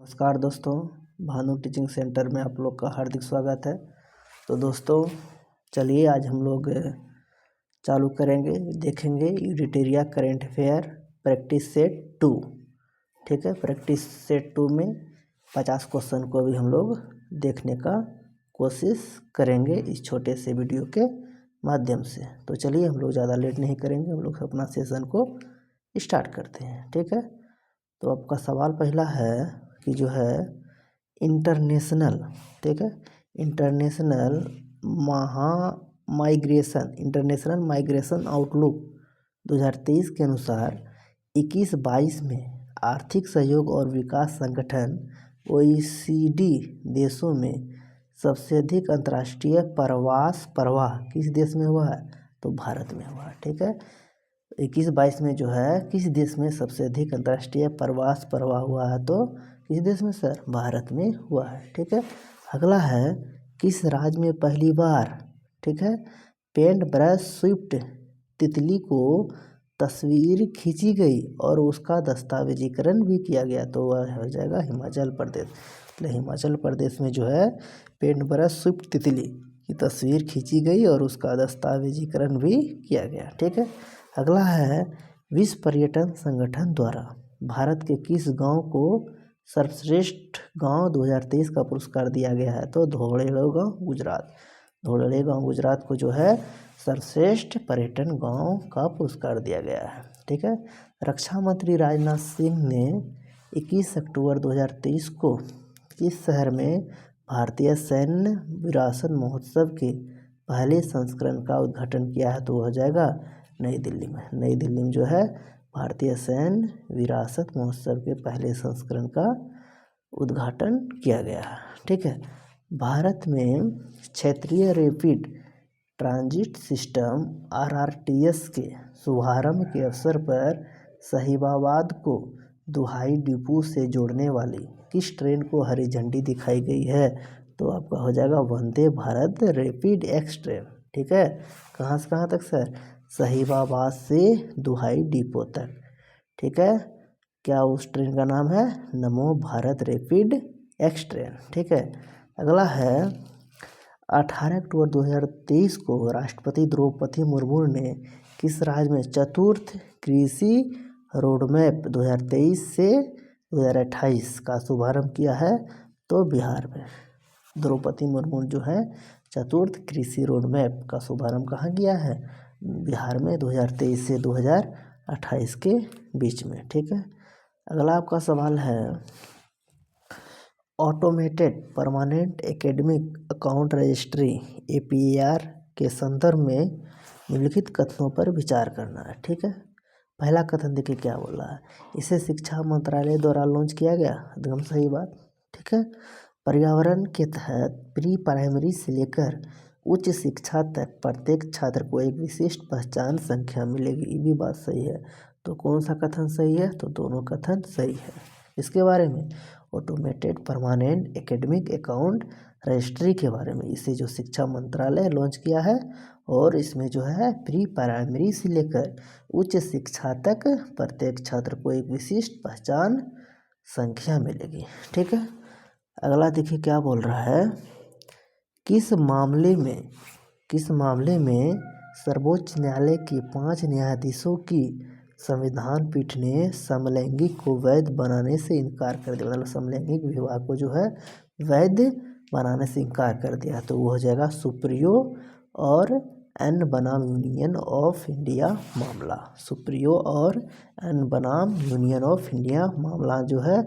नमस्कार दोस्तों, Bhanu teaching centre में आप लोग का हार्दिक स्वागत है। तो दोस्तों चलिए आज हम लोग चालू करेंगे, देखेंगे यूनिटेरिया करेंट अफेयर प्रैक्टिस सेट 2। ठीक है, प्रैक्टिस सेट 2 में 50 क्वेश्चन को अभी हम लोग देखने का कोशिश करेंगे इस छोटे से वीडियो के माध्यम से। तो चलिए हम लोग ज़्यादा लेट नहीं करेंगे, हम लोग अपना सेशन को स्टार्ट करते हैं। ठीक है, तो आपका सवाल पहला है कि जो है इंटरनेशनल, ठीक है, इंटरनेशनल माइग्रेशन आउटलुक 2023 के अनुसार 21-22 में आर्थिक सहयोग और विकास संगठन OECD देशों में सबसे अधिक अंतर्राष्ट्रीय प्रवाह किस देश में हुआ है? तो भारत में हुआ है। ठीक है, 21-22 में जो है किस देश में सबसे अधिक अंतर्राष्ट्रीय प्रवाह हुआ है? तो किस देश में सर? भारत में हुआ है। ठीक है, अगला है किस राज्य में पहली बार, ठीक है, पेंट ब्रश स्विफ्ट तितली को तस्वीर खींची गई और उसका दस्तावेजीकरण भी किया गया? तो वह हो जाएगा हिमाचल प्रदेश। तो हिमाचल प्रदेश में जो है पेंट ब्रश स्विफ्ट तितली की तस्वीर खींची गई और उसका दस्तावेजीकरण भी किया गया। ठीक है, अगला है विश्व पर्यटन संगठन द्वारा भारत के किस गांव को सर्वश्रेष्ठ गांव 2023 का पुरस्कार दिया गया है? तो धोलेगांव गुजरात को जो है सर्वश्रेष्ठ पर्यटन गांव का पुरस्कार दिया गया है। ठीक है, रक्षा मंत्री राजनाथ सिंह ने 21 अक्टूबर 2023 को किस शहर में भारतीय सैन्य विरासत महोत्सव के पहले संस्करण का उद्घाटन किया है? तो हो जाएगा नई दिल्ली में। नई दिल्ली में जो है भारतीय सैन्य विरासत महोत्सव के पहले संस्करण का उद्घाटन किया गया है। ठीक है, भारत में क्षेत्रीय रैपिड ट्रांजिट सिस्टम RRTS के शुभारंभ के अवसर पर साहिबाबाद को दुहाई डिपो से जोड़ने वाली किस ट्रेन को हरी झंडी दिखाई गई है? तो आपका हो जाएगा Vande Bharat rapid x train. ठीक है, कहाँ से कहाँ तक सर? साहिबाबाद से दुहाई डिपो तक। ठीक है, क्या उस ट्रेन का नाम है? नमो भारत रैपिड एक्स ट्रेन। ठीक है, अगला है 18 अक्टूबर 2023 को राष्ट्रपति द्रौपदी मुर्मू ने किस राज्य में चतुर्थ कृषि रोडमैप 2023 से 2028 का शुभारंभ किया है? तो बिहार में द्रौपदी मुर्मू जो है चतुर्थ कृषि रोडमैप का शुभारंभ कहाँ किया है? बिहार में 2023 से 2028 के बीच में। ठीक है, अगला आपका सवाल है automated permanent academic account registry APAR के संदर्भ में निम्नलिखित कथनों पर विचार करना है। ठीक है, पहला कथन देखिए क्या बोला है, इसे शिक्षा मंत्रालय द्वारा लॉन्च किया गया, एकदम सही बात। ठीक है, पर्यावरण के तहत प्री प्राइमरी से लेकर उच्च शिक्षा तक प्रत्येक छात्र को एक विशिष्ट पहचान संख्या मिलेगी, ये भी बात सही है। तो कौन सा कथन सही है? तो दोनों कथन सही है। इसके बारे में automated permanent academic account registry के बारे में इसे जो शिक्षा मंत्रालय लॉन्च किया है और इसमें जो है प्री प्राइमरी से लेकर उच्च शिक्षा तक प्रत्येक छात्र को एक विशिष्ट पहचान संख्या मिलेगी। ठीक है, अगला देखिए क्या बोल रहा है, किस मामले में सर्वोच्च न्यायालय के 5 न्यायाधीशों की संविधान पीठ ने समलैंगिक को वैध बनाने से इनकार कर दिया? मतलब समलैंगिक विवाह को जो है वैध बनाने से इनकार कर दिया। तो वो हो जाएगा सुप्रियो और एन बनाम यूनियन ऑफ इंडिया मामला। सुप्रियो और एन बनाम यूनियन ऑफ इंडिया मामला जो है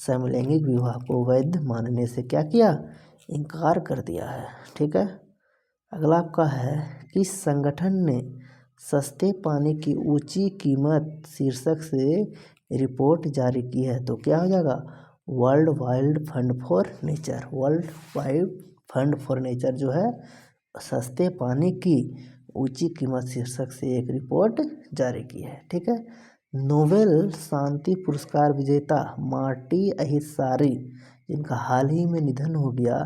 समलैंगिक विवाह को वैध मानने से क्या किया? इनकार कर दिया है। ठीक है, अगला आपका है किस संगठन ने सस्ते पानी की ऊंची कीमत शीर्षक से रिपोर्ट जारी की है? तो क्या हो जाएगा? World wide fund for nature. World wide fund for nature जो है सस्ते पानी की ऊंची कीमत शीर्षक से एक रिपोर्ट जारी की है। ठीक है, नोबेल शांति पुरस्कार विजेता मार्टी अहिसारी जिनका हाल ही में निधन हो गया,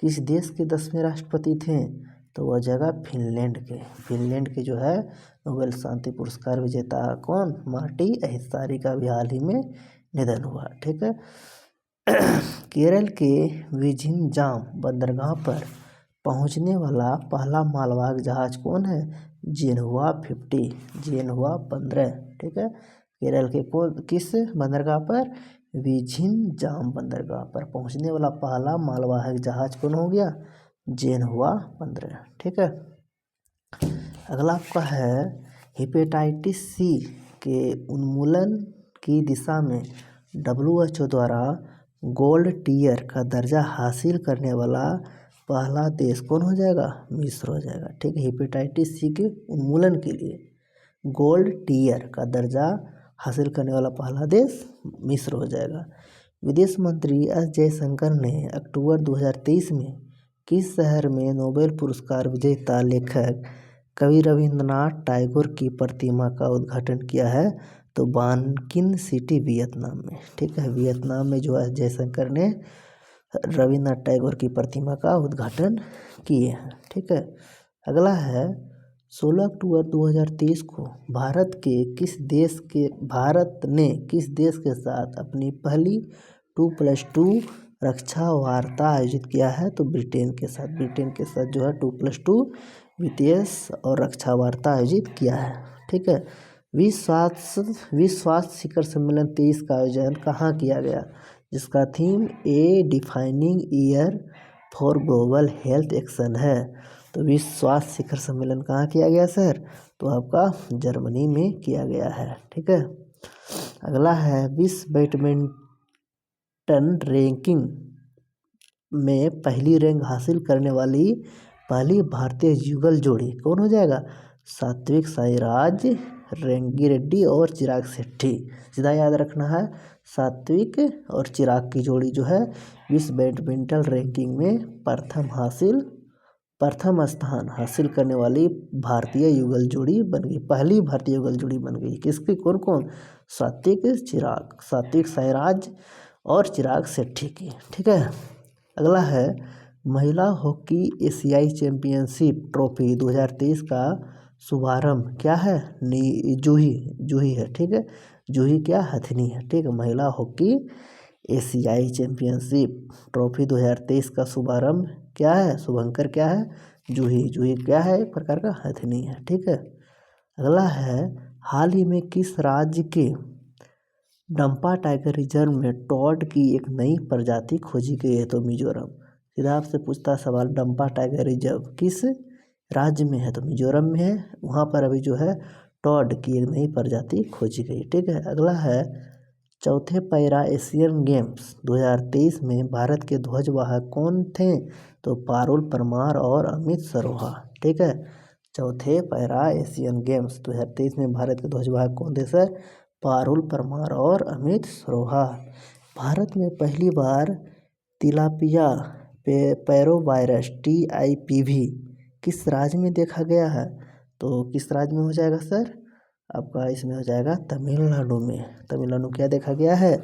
किस देश के 10वें राष्ट्रपति थे? तो वह जगह फिनलैंड के जो है नोबेल शांति पुरस्कार विजेता कौन? मार्टी अहिसारी का भी हाल ही में निधन हुआ। ठीक है, केरल के विझिंजाम बंदरगाह पर पहुंचने वाला पहला मालवाहक जहाज कौन है? जेनहुआ 50, जेनहुआ 15। ठीक है, केरल के किस बंदरगाह पर? विझिंजाम बंदरगाह पर पहुंचने वाला पहला मालवाहक जहाज कौन हो गया? जेनहुआ 15। ठीक है, अगला आपका है हेपेटाइटिस सी के उन्मूलन की दिशा में WHO द्वारा गोल्ड टियर का दर्जा हासिल करने वाला पहला देश कौन हो जाएगा? मिस्र हो जाएगा। ठीक है, हेपेटाइटिस सी के उन्मूलन के लिए गोल्ड टियर का दर्जा हासिल करने वाला पहला देश मिस्र हो जाएगा। विदेश मंत्री एस जयशंकर ने अक्टूबर 2023 में किस शहर में नोबेल पुरस्कार विजेता लेखक कवि रविंद्रनाथ टैगोर की प्रतिमा का उद्घाटन किया है? तो बानकिन सिटी, वियतनाम में। ठीक है, वियतनाम में जो है जयशंकर ने रविंद्रनाथ टैगोर की प्रतिमा का उद्घाटन किए हैं। ठीक है, अगला है 16 अक्टूबर 2023 को भारत ने किस देश के साथ अपनी पहली 2+2 रक्षा वार्ता आयोजित किया है? तो ब्रिटेन के साथ जो है 2+2 वित्तीय और रक्षा वार्ता आयोजित किया है। ठीक है, विश्व स्वास्थ्य शिखर सम्मेलन 23 का आयोजन कहाँ किया गया? जिसका theme A defining year for global health action है। तो विश्व स्वास्थ्य शिखर सम्मेलन कहाँ किया गया सर? तो आपका जर्मनी में किया गया है। ठीक है, अगला है विश्व बैडमिंटन रैंकिंग में पहली रैंक हासिल करने वाली पहली भारतीय युगल जोड़ी कौन हो जाएगा? सात्विक साईराज रेड्डी और चिराग शेट्टी। सीधा याद रखना है, सात्विक और चिराग की जोड़ी जो है विश्व बैडमिंटन रैंकिंग में प्रथम स्थान हासिल करने वाली भारतीय युगल जोड़ी बन गई, पहली भारतीय युगल जोड़ी बन गई। किसकी? कौन? सात्विक साईराज और चिराग शेट्टी की। ठीक है, अगला है महिला हॉकी एशियाई चैंपियनशिप ट्रॉफी 2023 का शुभारंभ क्या है? जूही है। ठीक है, जूही क्या? हथनी है। ठीक है, महिला हॉकी एशियाई चैंपियनशिप ट्रॉफी 2023 का शुभारंभ क्या है? शुभंकर क्या है? जूही क्या है? एक प्रकार का हथनी है। ठीक है, अगला है हाल ही में किस राज्य के डंपा टाइगर रिजर्व में टॉड की एक नई प्रजाति खोजी गई है? तो मिजोरम। सीधा आपसे पूछता सवाल, डंपा टाइगर रिजर्व किस राज्य में है? तो मिजोरम में है। वहाँ पर अभी जो है टॉड की एक नई प्रजाति खोजी गई। ठीक है, अगला है चौथे पैरा एशियन गेम्स 2023 में भारत के ध्वजवाहक कौन थे? तो पारुल परमार और अमित सरोहा। ठीक है, चौथे पैरा एशियन गेम्स 2023 में भारत के ध्वजवाहक कौन थे सर? पारुल परमार और अमित सरोहा। भारत में पहली बार तिलापिया पैरोवायरस TIPV किस राज्य में देखा गया है? तो किस राज्य में हो जाएगा सर? आपका इसमें हो जाएगा तमिलनाडु में। तमिलनाडु क्या देखा गया है?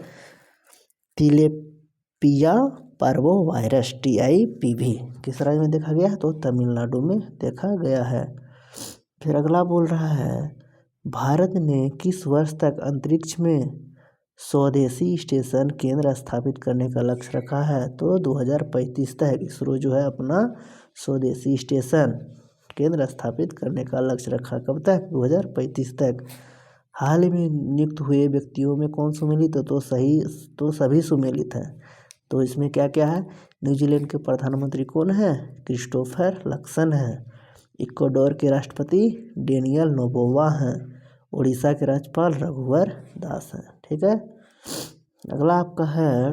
तिलापिया पैरोवायरस TIPV किस राज्य में देखा गया है? तो तमिलनाडु में देखा गया है। फिर अगला बोल रहा है भारत ने किस वर्ष तक अंतरिक्ष में स्वदेशी स्टेशन केंद्र स्थापित करने का लक्ष्य रखा है? तो 2035 तक इसरो जो है अपना स्वदेशी स्टेशन केंद्र स्थापित करने का लक्ष्य रखा। कब तक? 2035 तक। हाल ही में नियुक्त हुए व्यक्तियों में कौन सुमेलित है? तो सभी सुमेलित हैं। तो इसमें क्या क्या है? न्यूजीलैंड के प्रधानमंत्री कौन है? क्रिस्टोफर लक्सन है। इक्वाडोर के राष्ट्रपति डेनियल नोबोवा हैं। उड़ीसा के राज्यपाल रघुवर दास हैं। ठीक है, अगला आपका है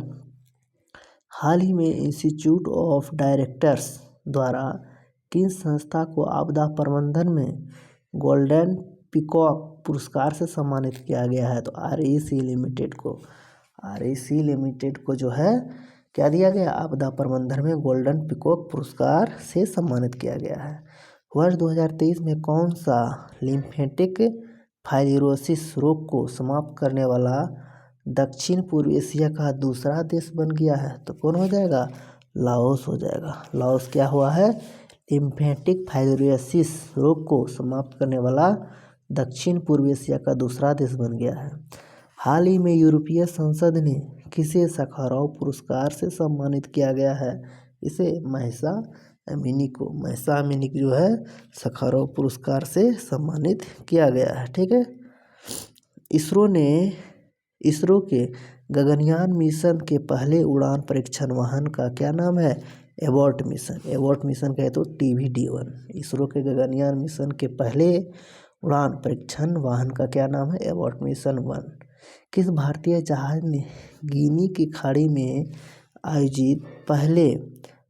हाल ही में इंस्टीट्यूट ऑफ डायरेक्टर्स द्वारा किस संस्था को आपदा प्रबंधन में गोल्डन पीकॉक पुरस्कार से सम्मानित किया गया है? तो REC लिमिटेड को जो है क्या दिया गया? आपदा प्रबंधन में गोल्डन पीकॉक पुरस्कार से सम्मानित किया गया है। वर्ष 2023 में कौन सा लिम्फेटिक फाइब्रोसिस रोग को समाप्त करने वाला दक्षिण पूर्व एशिया का दूसरा देश बन गया है? तो कौन हो जाएगा? लाओस हो जाएगा। लाओस क्या हुआ है? लिम्फेटिक फाइब्रोसिस रोग को समाप्त करने वाला दक्षिण पूर्व एशिया का दूसरा देश बन गया है। हाल ही में यूरोपीय संसद ने किसे सखारोव पुरस्कार से सम्मानित किया गया है? इसे महिसा अमीनी को, महिसा अमीनी को जो है सखारोव पुरस्कार से सम्मानित किया गया है। ठीक है। इसरो के गगनयान मिशन के पहले उड़ान परीक्षण वाहन का क्या नाम है? Abbott mission. एबॉट मिशन कहे तो TBD-1। इसरो के गगनयान मिशन के पहले उड़ान परीक्षण वाहन का क्या नाम है? Abbott mission 1। किस भारतीय जहाज ने गिनी की खाड़ी में आयोजित पहले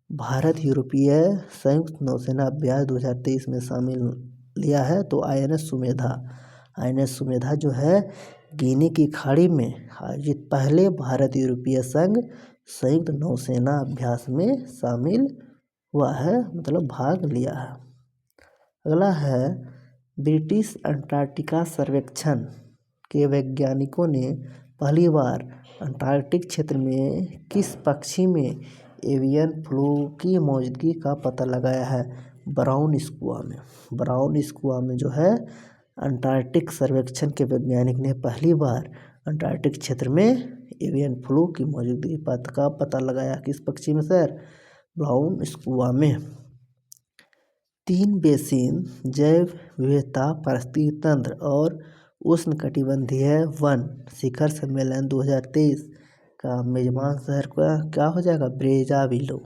भारत यूरोपीय संयुक्त नौसेना अभ्यास 2023 में शामिल लिया है? तो INS सुमेधा। INS सुमेधा जो है गिनी की खाड़ी में आयोजित पहले भारत यूरोपीय संघ संयुक्त नौसेना अभ्यास में शामिल हुआ है, मतलब भाग लिया है। अगला है ब्रिटिश अंटार्कटिका सर्वेक्षण के वैज्ञानिकों ने पहली बार अंटार्कटिक क्षेत्र में किस पक्षी में एवियन फ्लू की मौजूदगी का पता लगाया है? ब्राउन स्कुआ में। ब्राउन स्कुआ में जो है अंटार्कटिक सर्वेक्षण के वैज्ञानिक ने पहली बार अंटार्कटिक क्षेत्र में एवियन फ्लू की मौजूदगी का पता लगाया। किस पक्षी में सर? ब्राउन स्कुआ में। 3 बेसिन जैव विविधता पारिस्थितिकी तंत्र और उष्णकटिबंधीय वन शिखर सम्मेलन 2023 का मेजबान शहर का क्या हो जाएगा? ब्रेजाविलो।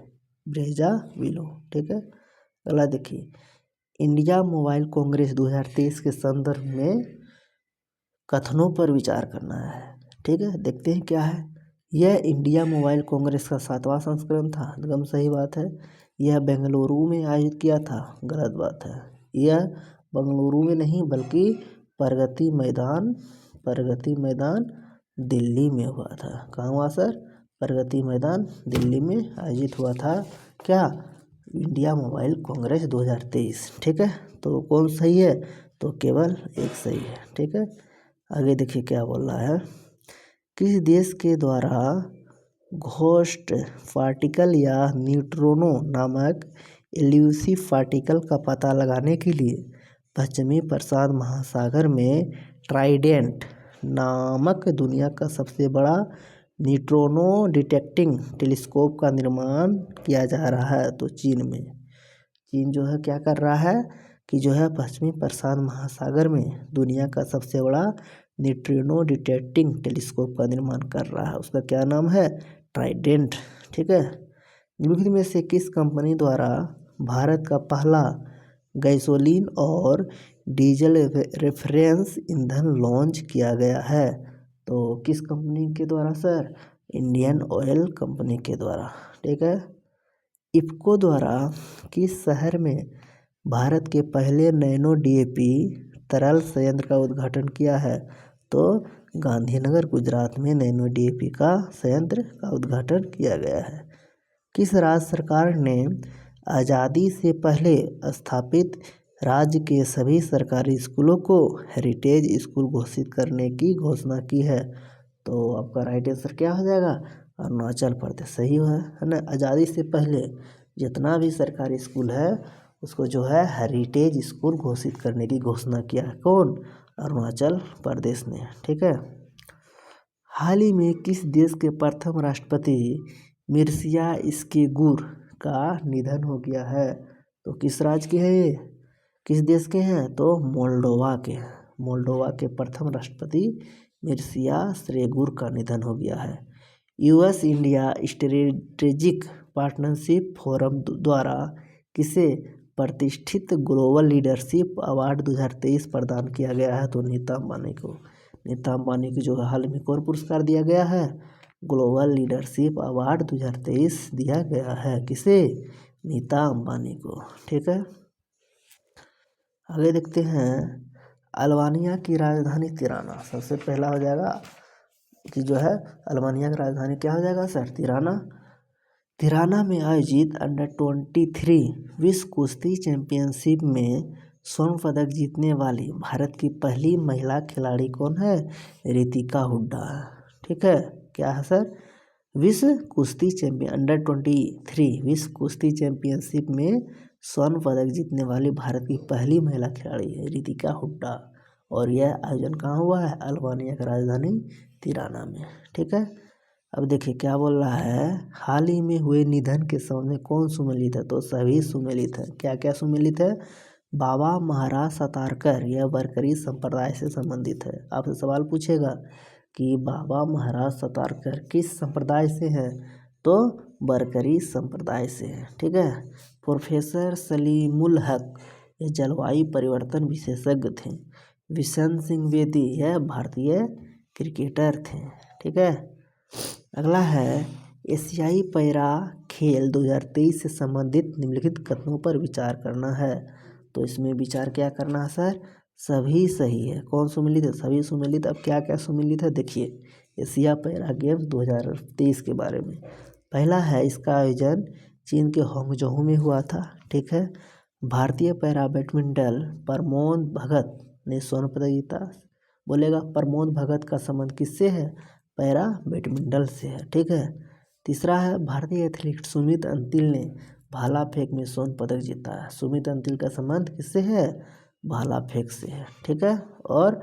ब्रेजाविलो। ठीक है। अगला देखिए, इंडिया मोबाइल कांग्रेस 2023 के संदर्भ में कथनों पर विचार करना है। ठीक है, देखते हैं क्या है। यह इंडिया मोबाइल कांग्रेस का 7वां संस्करण था, एकदम सही बात है। यह बेंगलुरु में आयोजित किया था, गलत बात है। यह बेंगलुरु में नहीं बल्कि प्रगति मैदान दिल्ली में हुआ था। कहाँ हुआ सर? प्रगति मैदान दिल्ली में आयोजित हुआ था। क्या? India mobile Congress 2023। ठीक है, तो कौन सही है? तो केवल एक सही है। ठीक है, आगे देखिए क्या बोल रहा है। किस देश के द्वारा घोस्ट पार्टिकल या न्यूट्रिनो नामक इल्यूसिव पार्टिकल का पता लगाने के लिए पश्चिमी प्रशांत महासागर में ट्राइडेंट नामक दुनिया का सबसे बड़ा न्यूट्रिनो डिटेक्टिंग टेलीस्कोप का निर्माण किया जा रहा है? तो चीन में। चीन जो है क्या कर रहा है कि जो है पश्चिमी प्रशांत महासागर में दुनिया का सबसे बड़ा न्यूट्रिनो डिटेक्टिंग टेलीस्कोप का निर्माण कर रहा है। उसका क्या नाम है? ट्राइडेंट। ठीक है। निम्नलिखित में से किस कंपनी द्वारा भारत का पहला गैसोलीन और डीजल रेफरेंस ईंधन लॉन्च किया गया है? तो किस कंपनी के द्वारा सर? इंडियन ऑयल कंपनी के द्वारा। ठीक है। इफ्को द्वारा किस शहर में भारत के पहले नैनो DAP तरल संयंत्र का उद्घाटन किया है? तो गांधीनगर गुजरात में नैनो DAP का संयंत्र का उद्घाटन किया गया है। किस राज्य सरकार ने आज़ादी से पहले स्थापित राज्य के सभी सरकारी स्कूलों को हेरिटेज स्कूल घोषित करने की घोषणा की है? तो आपका राइट आंसर क्या हो जाएगा? अरुणाचल प्रदेश। सही है ना। आज़ादी से पहले जितना भी सरकारी स्कूल है उसको जो है हेरिटेज स्कूल घोषित करने की घोषणा किया है। कौन? अरुणाचल प्रदेश ने। ठीक है। हाल ही में किस देश के प्रथम राष्ट्रपति मिर्सिया स्केगुर का निधन हो गया है? तो किस राज्य के हैं ये? किस देश के हैं? तो मोल्डोवा के। मोल्डोवा के प्रथम राष्ट्रपति मिर्सिया स्केगुर का निधन हो गया है। US India strategic partnership forum द्वारा किसे प्रतिष्ठित ग्लोबल लीडरशिप अवार्ड 2023 प्रदान किया गया है? तो नीता अंबानी को। नीता अंबानी को जो हाल में कौन पुरस्कार दिया गया है? ग्लोबल लीडरशिप अवार्ड 2023 दिया गया है। किसे? नीता अंबानी को। ठीक है। आगे देखते हैं, अल्बानिया की राजधानी तिराना। सबसे पहला हो जाएगा कि जो है अल्बानिया की राजधानी क्या हो जाएगा सर? तिराना। तिराना में आयोजित अंडर-23 विश्व कुश्ती चैंपियनशिप में स्वर्ण पदक जीतने वाली भारत की पहली महिला खिलाड़ी कौन है? रितिका हुड्डा। ठीक है। क्या है सर? विश्व कुश्ती चैंपियन अंडर-23 विश्व कुश्ती चैंपियनशिप में स्वर्ण पदक जीतने वाली भारत की पहली महिला खिलाड़ी है रितिका हुड्डा। और यह आयोजन कहाँ हुआ है? अल्बानिया की राजधानी तिराना में। ठीक है। अब देखिए क्या बोल रहा है, हाल ही में हुए निधन के समय में कौन सुमेलित है, तो सभी सुमेलित है। क्या क्या सुमेलित है, बाबा महाराज सातारकर यह वारकरी संप्रदाय से संबंधित है। आपसे सवाल पूछेगा कि बाबा महाराज सातारकर किस संप्रदाय से हैं, तो वारकरी संप्रदाय से है। ठीक है। प्रोफेसर सलीमुल हक ये जलवायु परिवर्तन विशेषज्ञ थे। विशन सिंह बेदी यह भारतीय क्रिकेटर थे। ठीक है। अगला है एशियाई पैरा खेल 2023 से संबंधित निम्नलिखित कथनों पर विचार करना है। तो इसमें विचार क्या करना है सर, सभी सही है। कौन सुमेलित है, सभी सुमेलित। अब क्या क्या सुमेलित है देखिए, एशिया पैरा गेम्स 2023 के बारे में। पहला है, इसका आयोजन चीन के हांगझोऊ में हुआ था। ठीक है। भारतीय पैरा बैडमिंटन प्रमोद भगत ने स्वर्ण पदक जीता। बोलेगा प्रमोद भगत का संबंध किससे है, पैरा बैडमिंटन से है। ठीक है। तीसरा है, भारतीय एथलीट सुमित अंतिल ने भाला फेंक में स्वर्ण पदक जीता है। सुमित अंतिल का संबंध किससे है, भाला फेंक से है। ठीक है। और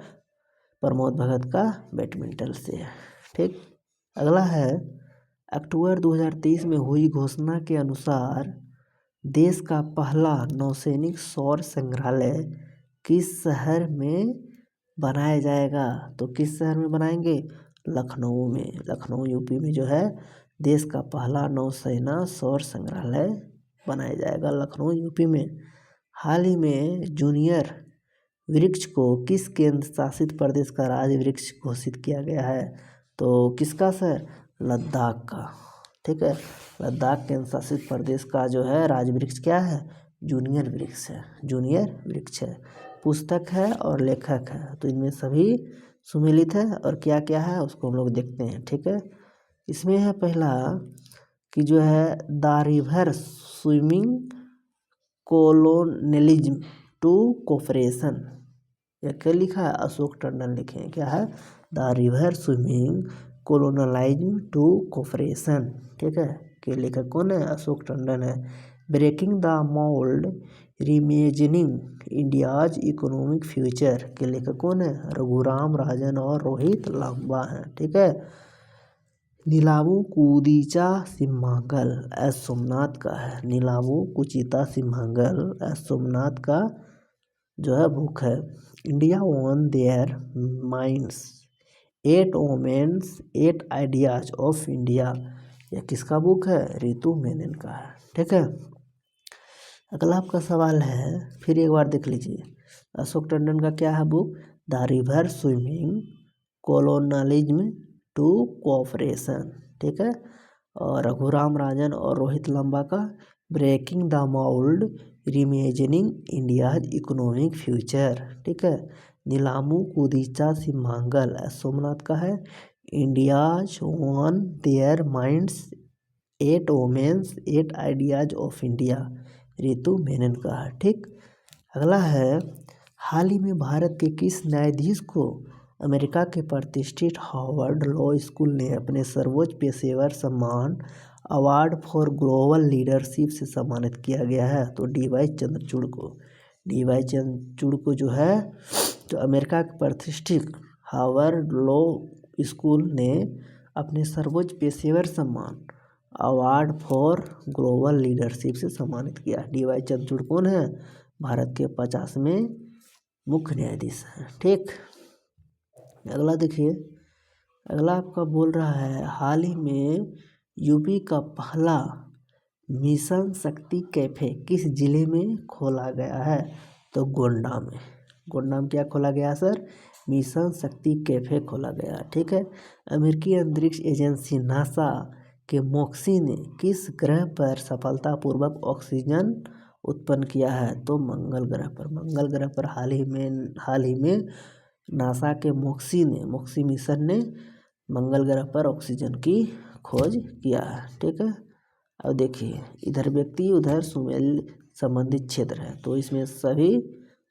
प्रमोद भगत का बैडमिंटन से है। ठीक। अगला है, अक्टूबर 2023 में हुई घोषणा के अनुसार देश का पहला नौसैनिक सौर संग्रहालय किस शहर में बनाया जाएगा, तो किस शहर में बनाएंगे, लखनऊ में। लखनऊ यूपी में जो है देश का पहला नौसेना सौर संग्रहालय बनाया जाएगा, लखनऊ यूपी में। हाल ही में जूनियर वृक्ष को किस केंद्र शासित प्रदेश का राज्य वृक्ष घोषित किया गया है, तो किसका सर, लद्दाख का। ठीक है। लद्दाख केंद्र शासित प्रदेश का जो है राज्य वृक्ष क्या है, जूनियर वृक्ष है। जूनियर वृक्ष है। पुस्तक है और लेखक है, तो इनमें सभी सुमेलित है। और क्या क्या है उसको हम लोग देखते हैं। ठीक है। इसमें है पहला कि जो है the river swimming colonialism to cooperation, यह क्या लिखा है, अशोक टंडन लिखे हैं। क्या है, the river swimming colonialism to cooperation. ठीक है। के लेखक कौन है, अशोक टंडन है। Breaking the mould reimagining India's economic future के लेखक कौन है, रघुराम राजन और रोहित लांबा हैं। ठीक है। नीलावू कुदीचा सिम्हागल एस सोमनाथ का है। नीलावू कुचिता सिम्हागल एस सोमनाथ का जो है बुक है। India on their minds 8 women's 8 ideas of India, यह किसका बुक है, रितु मेनन का है। ठीक है। अगला आपका सवाल है, फिर एक बार देख लीजिए, अशोक टंडन का क्या है book, the river swimming colonialism to cooperation. ठीक है। और रघुराम राजन और रोहित लांबा का breaking the mould reimagining India's economic future. ठीक है। नीलामू कुदीचा सिम्हागल सोमनाथ का है India's on their minds 8 women's 8 ideas of India, Ritu Menon का है। ठीक। अगला है, हाल ही में भारत के किस न्यायाधीश को अमेरिका के प्रतिष्ठित हार्वर्ड लॉ स्कूल ने अपने सर्वोच्च पेशेवर सम्मान अवार्ड फॉर ग्लोबल लीडरशिप से सम्मानित किया गया है, तो डी.वाई. चंद्रचूड़ को। डी.वाई. चंद्रचूड़ को जो है तो अमेरिका के प्रतिष्ठित हार्वर्ड लॉ स्कूल ने अपने सर्वोच्च पेशेवर सम्मान अवार्ड फॉर ग्लोबल लीडरशिप से सम्मानित किया। डी.वाई. चंद्रचूड़ कौन है, भारत के 50वें मुख्य न्यायाधीश हैं। ठीक। अगला देखिए, अगला आपका बोल रहा है, हाल ही में यूपी का पहला मिशन शक्ति कैफे किस जिले में खोला गया है, तो गोंडा में। गोंडा में क्या खोला गया सर, मिशन शक्ति कैफे खोला गया। ठीक है। अमेरिकी अंतरिक्ष एजेंसी नासा के मोक्सी ने किस ग्रह पर सफलतापूर्वक ऑक्सीजन उत्पन्न किया है, तो मंगल ग्रह पर। मंगल ग्रह पर हाल ही में नासा के मोक्सी मिशन ने मंगल ग्रह पर ऑक्सीजन की खोज किया है। ठीक है। अब देखिए, इधर व्यक्ति उधर सुमेल संबंधित क्षेत्र है, तो इसमें सभी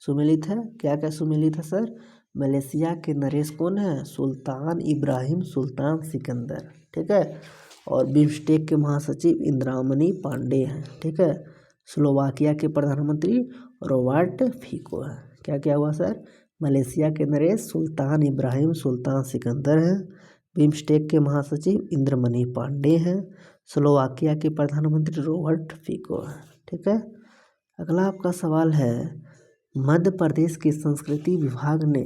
सुमेलित है। क्या क्या सुमेलित है सर, मलेशिया के नरेश कौन है, सुल्तान इब्राहिम सुल्तान सिकंदर। ठीक है। और बिम्स्टेक के महासचिव इंद्रामणि पांडे हैं। ठीक है। स्लोवाकिया के प्रधानमंत्री रॉबर्ट फिको है। क्या क्या हुआ सर, मलेशिया के नरेश सुल्तान इब्राहिम सुल्तान सिकंदर हैं। बिम्स्टेक के महासचिव इंद्रमणि पांडे हैं। स्लोवाकिया के प्रधानमंत्री रॉबर्ट फिको हैं। ठीक है। अगला आपका सवाल है, मध्य प्रदेश के संस्कृति विभाग ने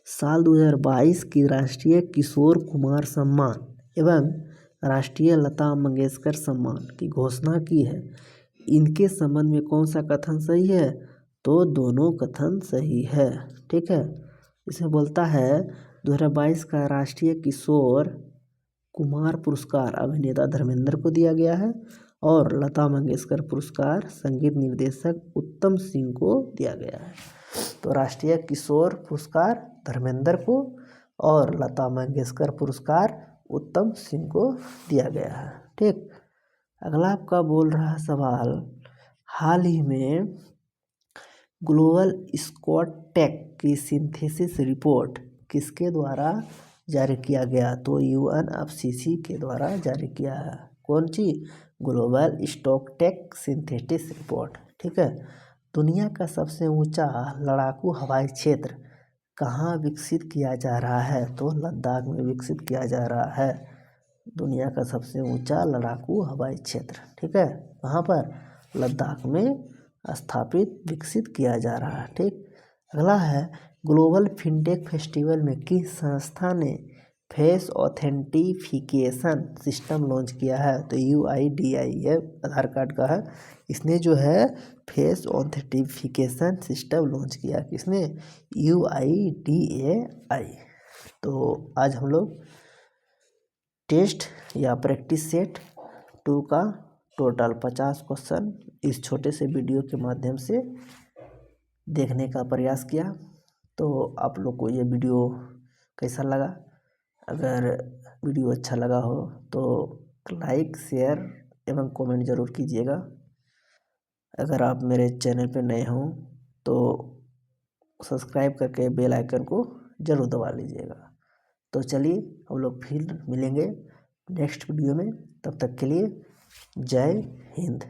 साल 2022 की राष्ट्रीय किशोर कुमार सम्मान एवं राष्ट्रीय लता मंगेशकर सम्मान की घोषणा की है। इनके संबंध में कौन सा कथन सही है? तो दोनों कथन सही है। ठीक है। इसमें बोलता है 2022 का राष्ट्रीय किशोर कुमार पुरस्कार अभिनेता धर्मेंद्र को दिया गया है और लता मंगेशकर पुरस्कार संगीत निर्देशक उत्तम सिंह को दिया गया है। तो राष्ट्रीय किशोर पुरस्कार धर्मेंद्र को और लता मंगेशकर पुरस्कार उत्तम सिंह को दिया गया है। ठीक। अगला आपका बोल रहा है सवाल, हाल ही में ग्लोबल स्क्वाड टेक की सिंथेसिस रिपोर्ट किसके द्वारा जारी किया गया? तो UNFCCC के द्वारा जारी किया है। कौन सी? Global stock take synthesis report. ठीक है। दुनिया का सबसे ऊंचा लड़ाकू हवाई क्षेत्र कहाँ विकसित किया जा रहा है? तो लद्दाख में विकसित किया जा रहा है दुनिया का सबसे ऊंचा लड़ाकू हवाई क्षेत्र। ठीक है। वहाँ पर लद्दाख में स्थापित विकसित किया जा रहा है। ठीक। अगला है, ग्लोबल फिनटेक फेस्टिवल में किस संस्था ने फेस ऑथेंटिफिकेशन सिस्टम लॉन्च किया है? तो UIDAI है, आधार कार्ड का है। इसने जो है फेस ऑथेंटिफिकेशन सिस्टम लॉन्च किया। किसने? UIDAI। तो आज हम लोग टेस्ट या प्रैक्टिस सेट 2 का टोटल 50 क्वेश्चन इस छोटे से वीडियो के माध्यम से देखने का प्रयास किया। तो आप लोग को ये वीडियो कैसा लगा? अगर वीडियो अच्छा लगा हो तो लाइक, शेयर एवं कमेंट ज़रूर कीजिएगा। अगर आप मेरे चैनल पर नए हों तो सब्सक्राइब करके बेल आइकन को ज़रूर दबा लीजिएगा। तो चलिए हम लोग फिर मिलेंगे नेक्स्ट वीडियो में। तब तक के लिए जय हिंद।